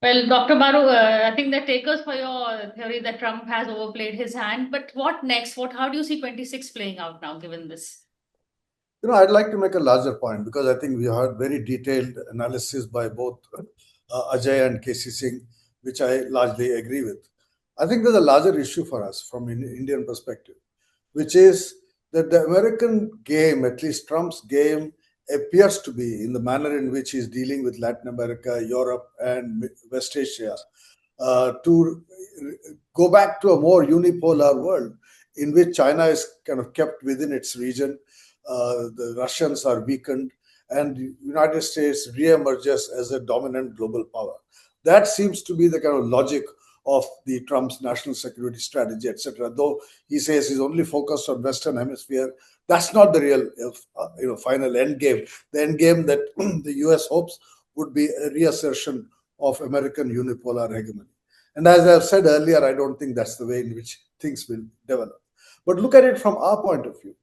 Well, Dr. Baru, I think that takes us for your theory that Trump has overplayed his hand. But what next? How do you see 26 playing out now, given this? I'd like to make a larger point because I think we heard very detailed analysis by both Ajay and KC Singh, which I largely agree with. I think there's a larger issue for us from an Indian perspective, which is that the American game, at least Trump's game, appears to be in the manner in which he's dealing with Latin America, Europe, and West Asia, to go back to a more unipolar world in which China is kind of kept within its region, the Russians are weakened, and the United States reemerges as a dominant global power. That seems to be the kind of logic of the Trump's national security strategy, etc. Though he says he's only focused on Western Hemisphere, that's not the real, final end game. The end game that the U.S. hopes would be a reassertion of American unipolar hegemony. And as I've said earlier, I don't think that's the way in which things will develop. But look at it from our point of view.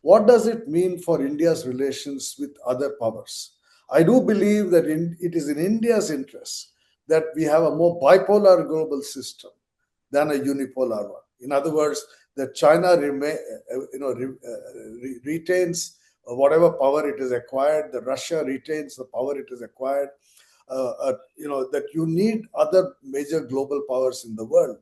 What does it mean for India's relations with other powers? I do believe that it is in India's interest that we have a more bipolar global system than a unipolar one. In other words, that China retains whatever power it has acquired, that Russia retains the power it has acquired, that you need other major global powers in the world